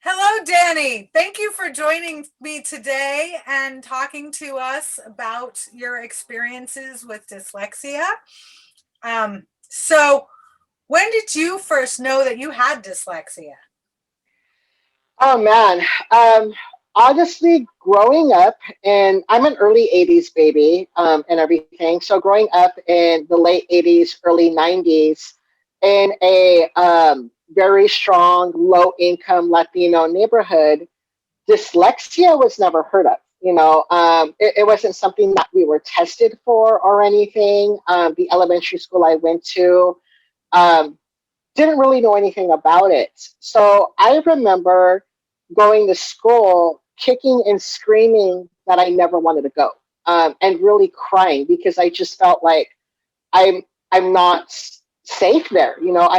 Hello, Danny. Thank you for joining me today and talking to us about your experiences with dyslexia. So, when did you first know that you had dyslexia? Oh man. Um, Honestly, growing up, and I'm an early 80s baby, and everything. So growing up in the late 80s, early 90s, in a very strong, low income Latino neighborhood, dyslexia was never heard of. It wasn't something that we were tested for or anything. The elementary school I went to, um, didn't really know anything about it. So I remember going to school, kicking and screaming that I never wanted to go, and really crying because I just felt like I'm I'm not safe there.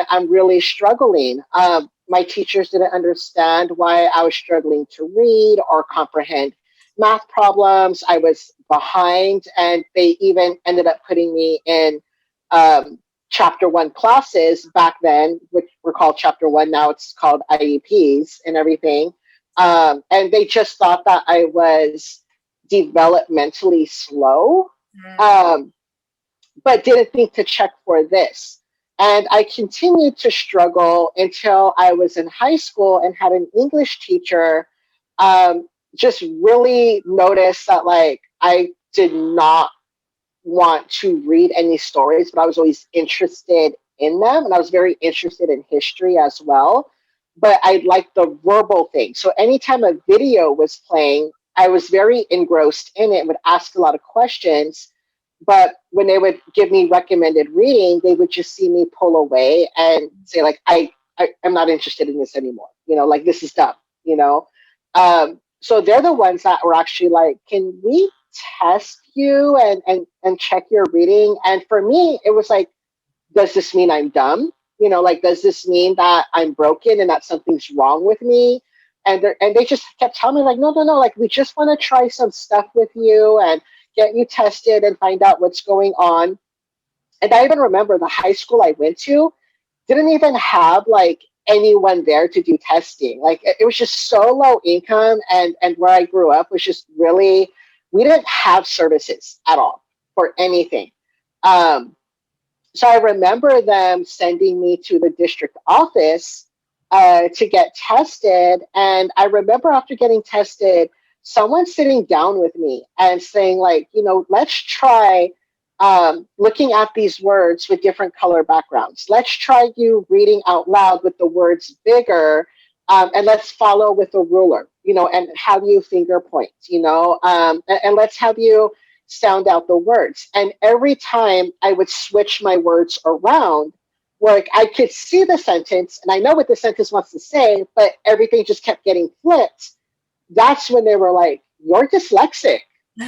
I'm really struggling. My teachers didn't understand why I was struggling to read or comprehend math problems. I was behind, and they even ended up putting me in um, chapter one classes back then, which were called chapter one. Now it's called IEPs and everything. And they just thought that I was developmentally slow. Mm. Um, but didn't think to check for this. And I continued to struggle until I was in high school and had an English teacher um, just really notice that, like, I did not want to read any stories, but I was always interested in them. And I was very interested in history as well. But I liked the verbal thing. So anytime a video was playing, I was very engrossed in it, would ask a lot of questions. But when they would give me recommended reading, they would just see me pull away and say, like, I'm not interested in this anymore. Like, this is dumb, you know? So they're the ones that were actually like, can we test you and check your reading? And for me, it was like, does this mean I'm dumb? Like, does this mean that I'm broken and that something's wrong with me? And they just kept telling me, like, no, no, no, like, we just want to try some stuff with you and get you tested and find out what's going on. And I even remember the high school I went to didn't even have like anyone there to do testing. Like, it was just so low income, and where I grew up was just really, we didn't have services at all for anything. Um, so I remember them sending me to the district office to get tested. And I remember after getting tested, someone sitting down with me and saying, like, let's try looking at these words with different color backgrounds. Let's try you reading out loud with the words bigger. And let's follow with a ruler, and have you finger point, and let's have you sound out the words. And every time I would switch my words around, like, I could see the sentence and I know what the sentence wants to say, but everything just kept getting flipped. That's when they were like, you're dyslexic.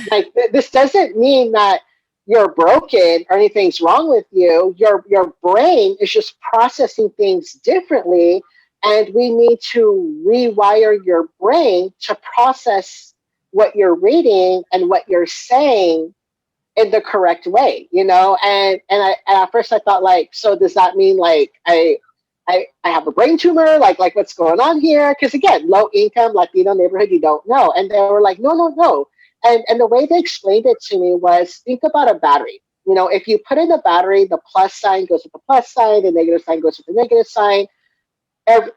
Like, this doesn't mean that you're broken or anything's wrong with you. Your brain is just processing things differently, and we need to rewire your brain to process what you're reading and what you're saying in the correct way, and at first I thought, like, so does that mean, like, I have a brain tumor? Like, what's going on here? Because again, low income Latino neighborhood, you don't know. And they were like, no, no, no. And the way they explained it to me was, think about a battery. If you put in a battery, the plus sign goes with the plus sign, the negative sign goes with the negative sign.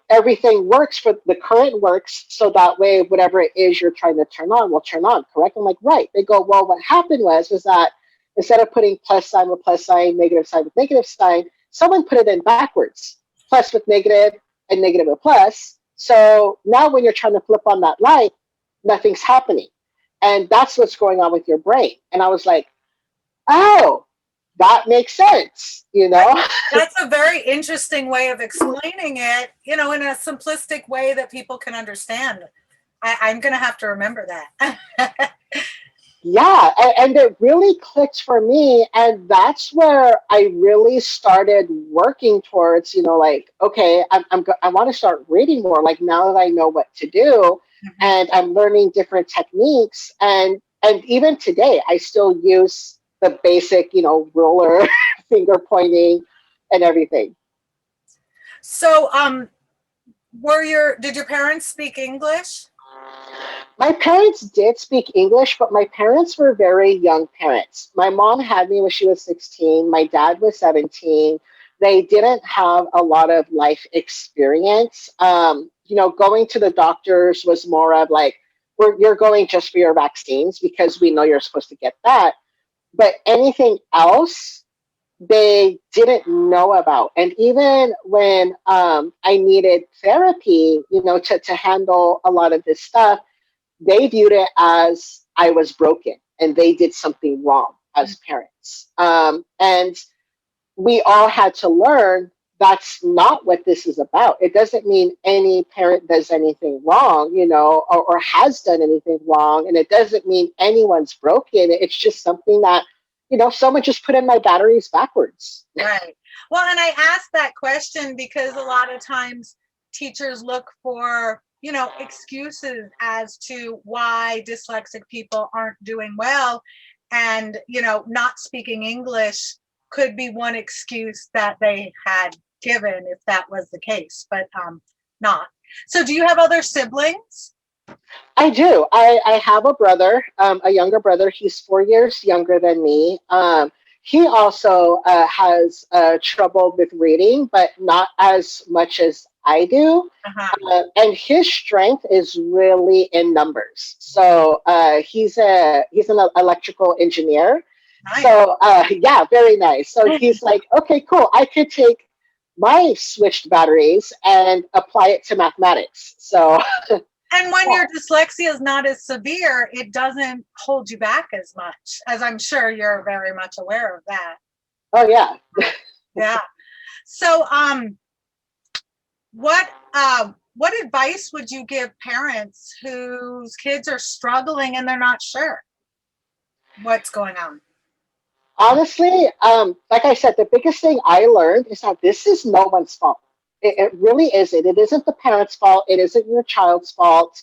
Everything works, for the current works, so that way whatever it is you're trying to turn on will turn on, correct? I'm like, right. They go, well, what happened was that instead of putting plus sign with plus sign, negative sign with negative sign, someone put it in backwards, plus with negative and negative with plus. So now when you're trying to flip on that light, nothing's happening. And that's what's going on with your brain. And I was like, oh, that makes sense, That's a very interesting way of explaining it, in a simplistic way that people can understand. I'm going to have to remember that. Yeah, and it really clicked for me, and that's where I really started working towards, like, okay, I want to start reading more, like, now that I know what to do, and I'm learning different techniques, and even today I still use the basic, ruler, finger pointing, and everything. So, did your parents speak English? My parents did speak English, but my parents were very young parents. My mom had me when she was 16. My dad was 17. They didn't have a lot of life experience. Going to the doctors was more of like, you're going just for your vaccines because we know you're supposed to get that. But anything else, they didn't know about. And even when I needed therapy, to handle a lot of this stuff, they viewed it as I was broken and they did something wrong as parents. And we all had to learn that's not what this is about. It doesn't mean any parent does anything wrong, or has done anything wrong. And it doesn't mean anyone's broken. It's just something that, someone just put in my batteries backwards. Right. Well, and I asked that question because a lot of times teachers look for, excuses as to why dyslexic people aren't doing well. And, not speaking English could be one excuse that they had given if that was the case, but not. So do you have other siblings? I do. I have a brother, a younger brother. He's 4 years younger than me. He also has trouble with reading, but not as much as I do. And his strength is really in numbers. So he's an electrical engineer. Nice. So yeah, very nice. So he's like, okay, cool. I could take my switched batteries and apply it to mathematics. So. And when your dyslexia is not as severe, it doesn't hold you back as much, as I'm sure you're very much aware of that. Oh yeah. Yeah. So what advice would you give parents whose kids are struggling and they're not sure what's going on? Honestly, like I said, the biggest thing I learned is that this is no one's fault. It really isn't. It isn't the parents' fault. It isn't your child's fault.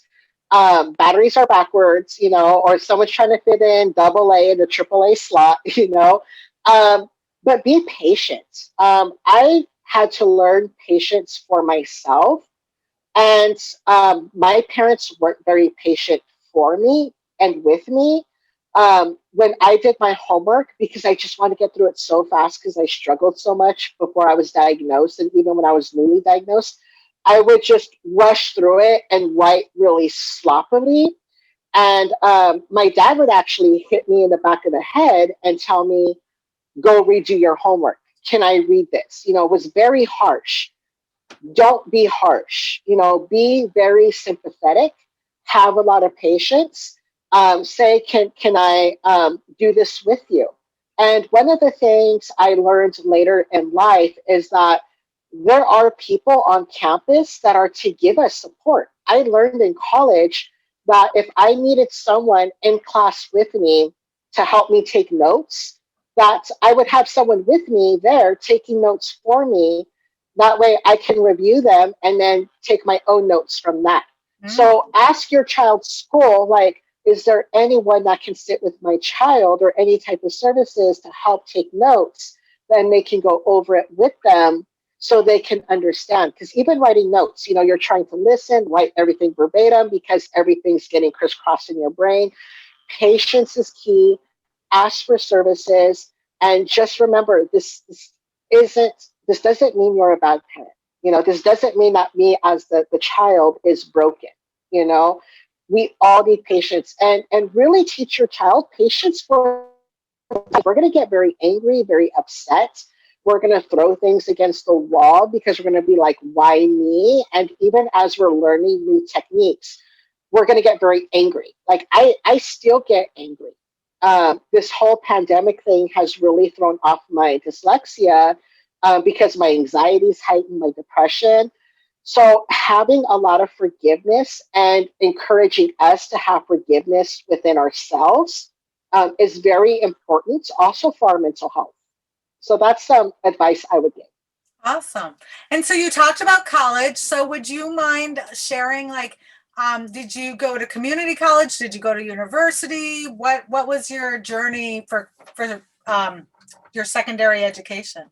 Batteries are backwards, or someone's trying to fit in double A in a triple A slot, but be patient. I had to learn patience for myself. And my parents weren't very patient for me and with me when I did my homework because I just wanted to get through it so fast because I struggled so much before I was diagnosed. And even when I was newly diagnosed, I would just rush through it and write really sloppily. And my dad would actually hit me in the back of the head and tell me, go redo your homework. Can I read this? It was very harsh. Don't be harsh, be very sympathetic, have a lot of patience, say, can I do this with you? And one of the things I learned later in life is that there are people on campus that are to give us support. I learned in college that if I needed someone in class with me to help me take notes, that I would have someone with me there taking notes for me. That way I can review them and then take my own notes from that. So ask your child's school, like, is there anyone that can sit with my child or any type of services to help take notes? Then they can go over it with them so they can understand. Because even writing notes, you're trying to listen, write everything verbatim because everything's getting crisscrossed in your brain. Patience is key. Ask for services. And just remember, this doesn't mean you're a bad parent. This doesn't mean that me as the child is broken. We all need patience and really teach your child patience for. We're going to get very angry, very upset. We're going to throw things against the wall because we're going to be like, why me? And even as we're learning new techniques, we're going to get very angry. Like I still get angry. This whole pandemic thing has really thrown off my dyslexia because my anxiety is heightened, my depression. So having a lot of forgiveness and encouraging us to have forgiveness within ourselves is very important also for our mental health. So that's some advice I would give. Awesome. And so you talked about college. So would you mind sharing, like, did you go to community college? Did you go to university? What was your journey for your secondary education?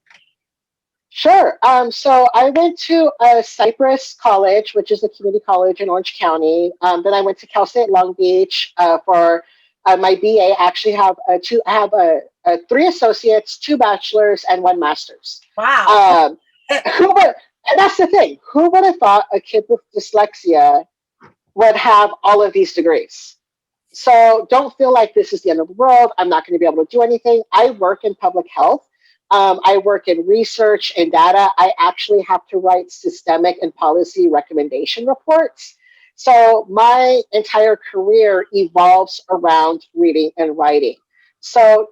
Sure. So I went to Cypress College, which is a community college in Orange County. Then I went to Cal State Long Beach for my BA. I actually have two. I have three associates, two bachelors, and one master's. Wow. Um, who would? And that's the thing. Who would have thought a kid with dyslexia would have all of these degrees? So don't feel like this is the end of the world. I'm not going to be able to do anything. I work in public health. I work in research and data. I actually have to write systemic and policy recommendation reports. So my entire career evolves around reading and writing. So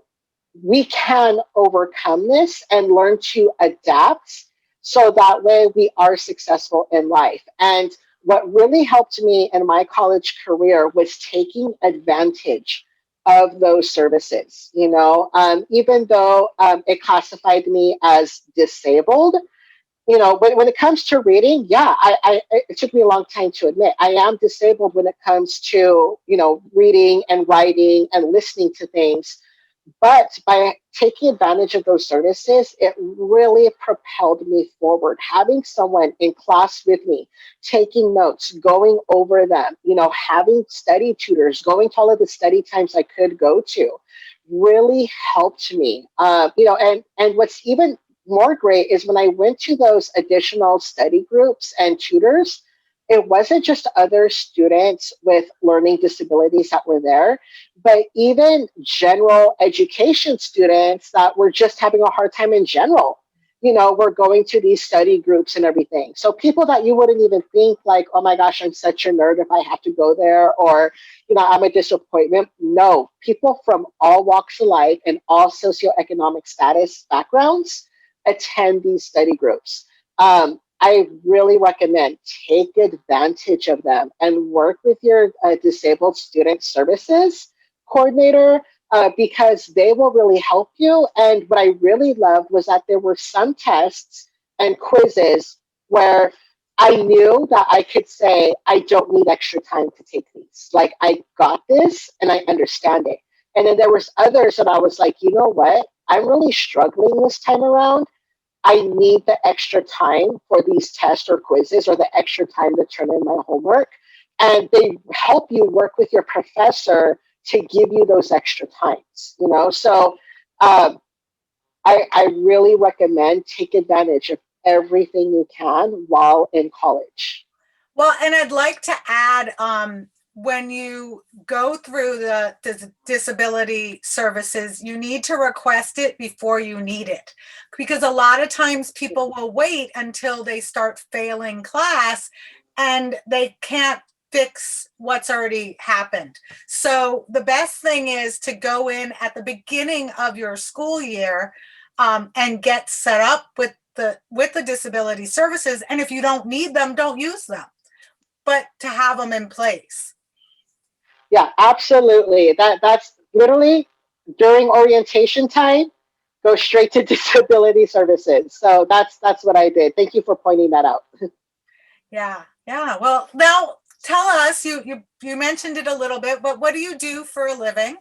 we can overcome this and learn to adapt so that way we are successful in life. And what really helped me in my college career was taking advantage of those services. Even though it classified me as disabled, when it comes to reading, yeah, it took me a long time to admit I am disabled when it comes to, reading and writing and listening to things. But by taking advantage of those services, it really propelled me forward. Having someone in class with me, taking notes, going over them, having study tutors, going to all of the study times I could go to, really helped me. And what's even more great is when I went to those additional study groups and tutors, it wasn't just other students with learning disabilities that were there, but even general education students that were just having a hard time in general. Were going to these study groups and everything. So people that you wouldn't even think like, oh my gosh, I'm such a nerd if I have to go there, or, I'm a disappointment. No, people from all walks of life and all socioeconomic status backgrounds attend these study groups. I really recommend take advantage of them and work with your disabled student services coordinator because they will really help you. And what I really loved was that there were some tests and quizzes where I knew that I could say, I don't need extra time to take these. Like, I got this and I understand it. And then there was others that I was like, you know what? I'm really struggling this time around. I need the extra time for these tests or quizzes or the extra time to turn in my homework. And they help you work with your professor to give you those extra times. So I really recommend take advantage of everything you can while in college. Well, and I'd like to add, when you go through the disability services, you need to request it before you need it. Because a lot of times people will wait until they start failing class and they can't fix what's already happened. So the best thing is to go in at the beginning of your school year, and get set up with the disability services. And if you don't need them, don't use them, but to have them in place. Yeah, absolutely. That's literally during orientation time, go straight to disability services. So that's what I did. Thank you for pointing that out. Yeah, yeah. Well, now tell us. You mentioned it a little bit, but what do you do for a living?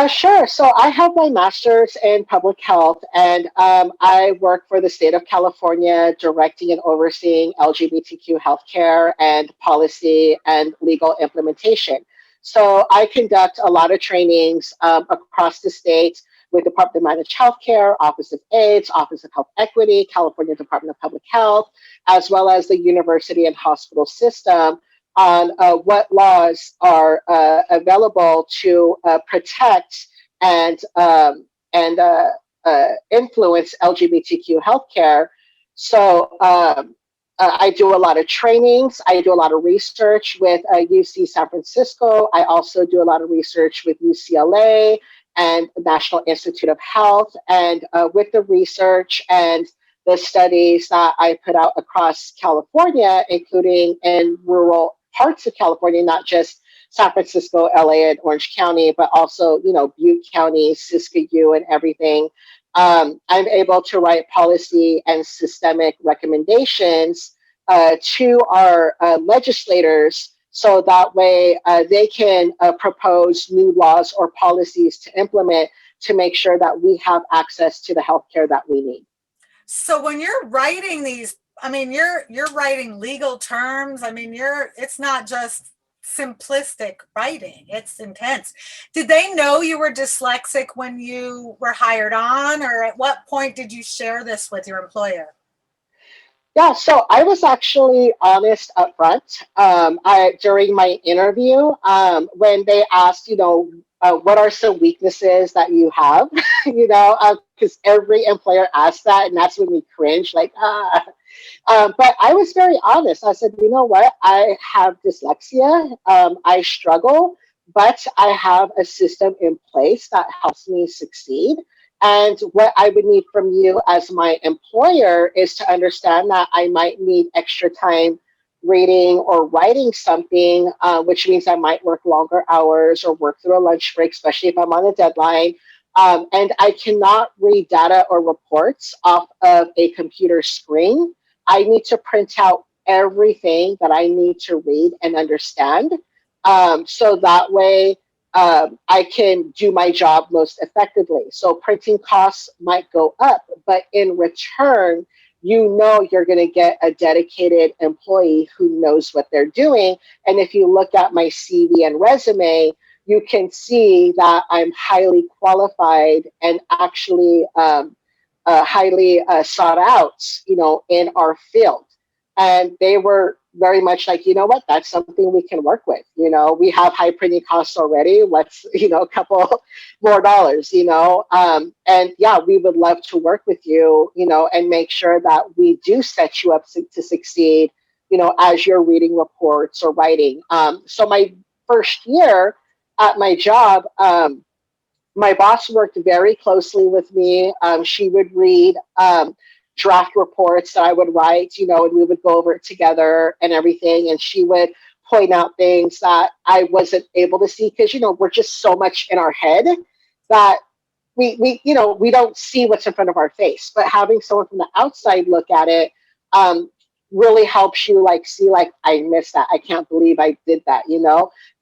Sure. So I have my master's in public health, and I work for the state of California, directing and overseeing LGBTQ healthcare and policy and legal implementation. So I conduct a lot of trainings across the state with Department of Managed Healthcare, Office of AIDS, Office of Health Equity, California Department of Public Health, as well as the university and hospital system on what laws are available to protect and influence LGBTQ healthcare. So I do a lot of trainings. I do a lot of research with UC San Francisco. I also do a lot of research with UCLA and National Institute of Health. And with the research and the studies that I put out across California, including in rural parts of California, not just San Francisco, LA, and Orange County, but also, Butte County, Siskiyou, and everything. I'm able to write policy and systemic recommendations to our legislators so that way they can propose new laws or policies to implement to make sure that we have access to the healthcare that we need. So when you're writing these, I mean, you're writing legal terms. I mean, it's not just simplistic writing. It's intense. Did they know you were dyslexic when you were hired on, or at what point did you share this with your employer? Yeah, so I was actually honest up front. During my interview, when they asked, what are some weaknesses that you have, because every employer asks that, and that's when we cringe, like, ah. But I was very honest. I said, you know what? I have dyslexia. I struggle, but I have a system in place that helps me succeed. And what I would need from you as my employer is to understand that I might need extra time reading or writing something, which means I might work longer hours or work through a lunch break, especially if I'm on a deadline. And I cannot read data or reports off of a computer screen. I need to print out everything that I need to read and understand. So that way I can do my job most effectively. So printing costs might go up, but in return, you're going to get a dedicated employee who knows what they're doing. And if you look at my CV and resume, you can see that I'm highly qualified and actually highly sought out, in our field. And they were very much like, you know what, that's something we can work with. We have high printing costs already. Let's, a couple more dollars, and yeah, we would love to work with you, and make sure that we do set you up to succeed, as you're reading reports or writing. So my first year at my job, my boss worked very closely with me. She would read draft reports that I would write, and we would go over it together and everything. And she would point out things that I wasn't able to see because, we're just so much in our head that we don't see what's in front of our face. But having someone from the outside look at it really helps you like see like I missed that. I can't believe I did that.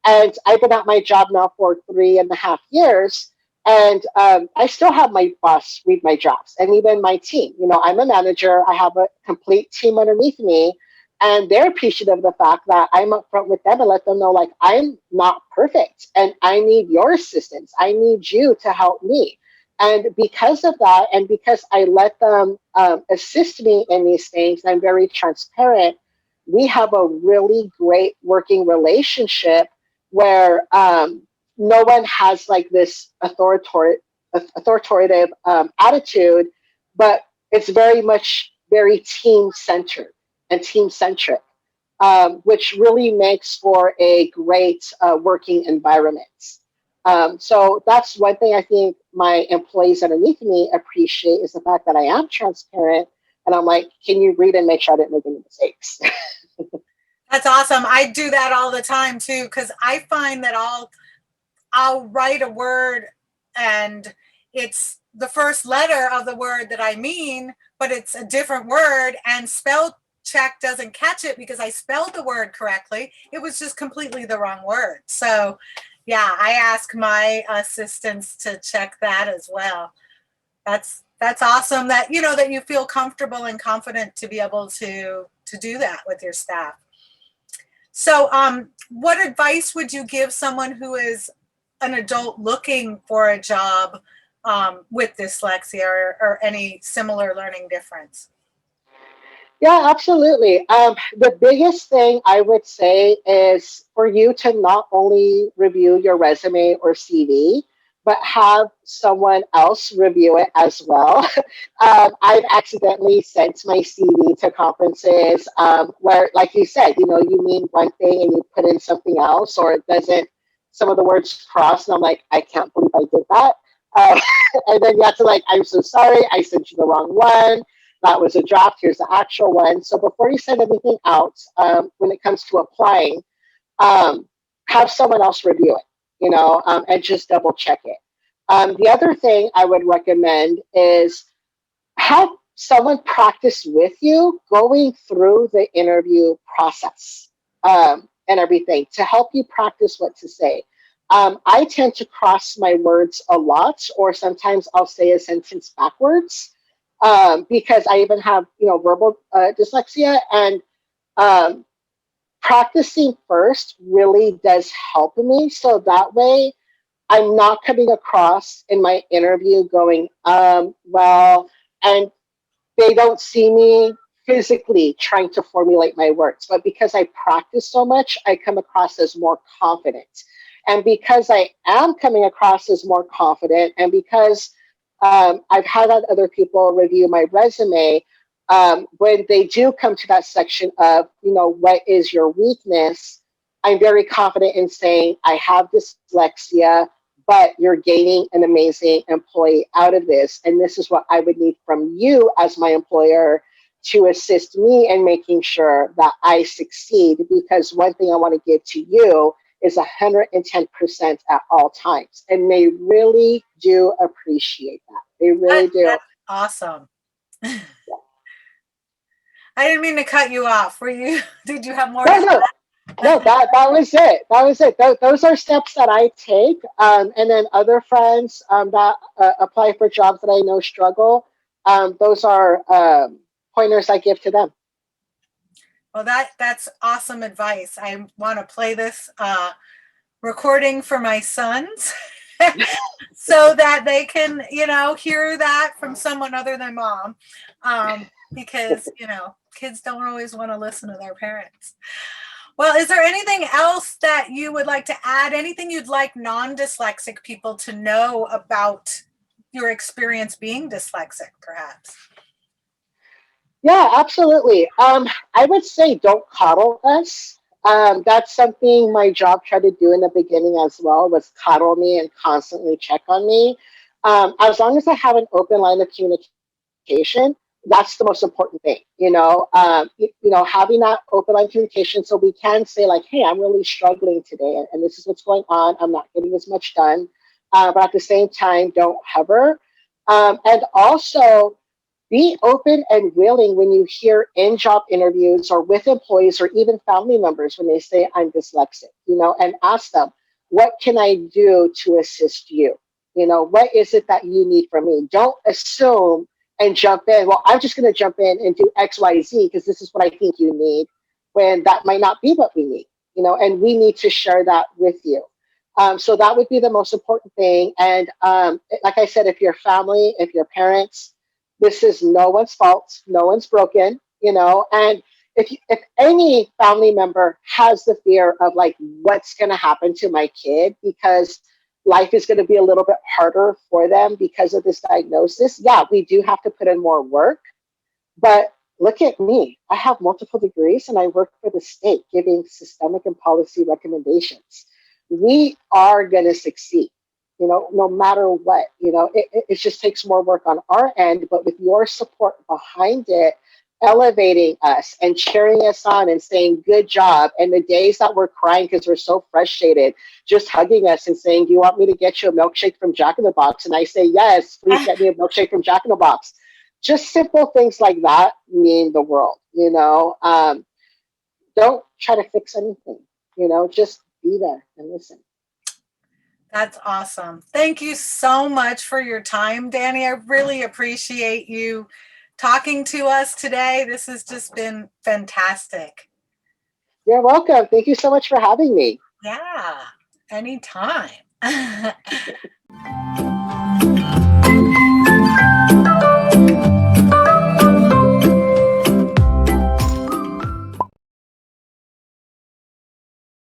And I've been at my job now for 3.5 years. And I still have my boss read my drafts and even my team. I'm a manager. I have a complete team underneath me. And they're appreciative of the fact that I'm upfront with them and let them know, like, I'm not perfect and I need your assistance. I need you to help me. And because of that, and because I let them assist me in these things, and I'm very transparent, we have a really great working relationship where no one has like this authoritative attitude, but it's very much very team centered and team centric, which really makes for a great working environment. So that's one thing I think my employees underneath me appreciate is the fact that I am transparent and I'm like, can you read and make sure I didn't make any mistakes? That's awesome. I do that all the time too, because I find that I'll write a word and it's the first letter of the word that I mean, but it's a different word, and spell check doesn't catch it because I spelled the word correctly. It was just completely the wrong word. So yeah, I ask my assistants to check that as well. That's awesome that that you feel comfortable and confident to be able to do that with your staff. So what advice would you give someone who is an adult looking for a job with dyslexia or any similar learning difference? Yeah, absolutely. The biggest thing I would say is for you to not only review your resume or CV, but have someone else review it as well. I've accidentally sent my CV to conferences where, like you said, you mean one thing and you put in something else, or it doesn't, some of the words cross, and I'm like, I can't believe I did that. Uh, and then you have to like, I'm so sorry, I sent you the wrong one. That was a draft. Here's the actual one. So before you send anything out, when it comes to applying, um, have someone else review it, and just double check it. The other thing I would recommend is have someone practice with you going through the interview process and everything to help you practice what to say. I tend to cross my words a lot, or sometimes I'll say a sentence backwards. because I even have, verbal dyslexia, and um, practicing first really does help me. So that way, I'm not coming across in my interview going, well, and they don't see me physically trying to formulate my words. But because I practice so much, I come across as more confident. And because I am coming across as more confident, and because I've had other people review my resume, when they do come to that section of, what is your weakness, I'm very confident in saying, I have dyslexia, but you're gaining an amazing employee out of this. And this is what I would need from you as my employer to assist me in making sure that I succeed. Because one thing I want to give to you is 110% at all times. And they really do appreciate that. They really do. That's awesome. I didn't mean to cut you off. Did you have more? No, that was it. That was it. Those are steps that I take. And then other friends that apply for jobs that I know struggle, those are pointers I give to them. Well, that's awesome advice. I want to play this recording for my sons so that they can, hear that from someone other than mom. Because, kids don't always want to listen to their parents. Well, is there anything else that you would like to add? Anything you'd like non-dyslexic people to know about your experience being dyslexic, perhaps? Yeah, absolutely. I would say don't coddle us. That's something my job tried to do in the beginning as well, was coddle me and constantly check on me. As long as I have an open line of communication, that's the most important thing. Having that open line communication, so we can say like, hey, I'm really struggling today, and this is what's going on. I'm not getting as much done, but at the same time, don't hover. And also, be open and willing when you hear in job interviews or with employees or even family members when they say, I'm dyslexic, and ask them, what can I do to assist you? What is it that you need from me? Don't assume and jump in. Well, I'm just going to jump in and do X, Y, Z because this is what I think you need, when that might not be what we need, and we need to share that with you. So that would be the most important thing. And like I said, if your family, if your parents, this is no one's fault. No one's broken, and if any family member has the fear of like, what's going to happen to my kid because life is going to be a little bit harder for them because of this diagnosis, yeah, we do have to put in more work. But look at me. I have multiple degrees and I work for the state giving systemic and policy recommendations. We are going to succeed, no matter what. It just takes more work on our end, but with your support behind it, elevating us and cheering us on and saying, good job. And the days that we're crying because we're so frustrated, just hugging us and saying, do you want me to get you a milkshake from Jack in the Box? And I say, yes, please get me a milkshake from Jack in the Box. Just simple things like that mean the world, Don't try to fix anything, just be there and listen. That's awesome. Thank you so much for your time, Danny. I really appreciate you talking to us today. This has just been fantastic. You're welcome. Thank you so much for having me. Yeah, anytime.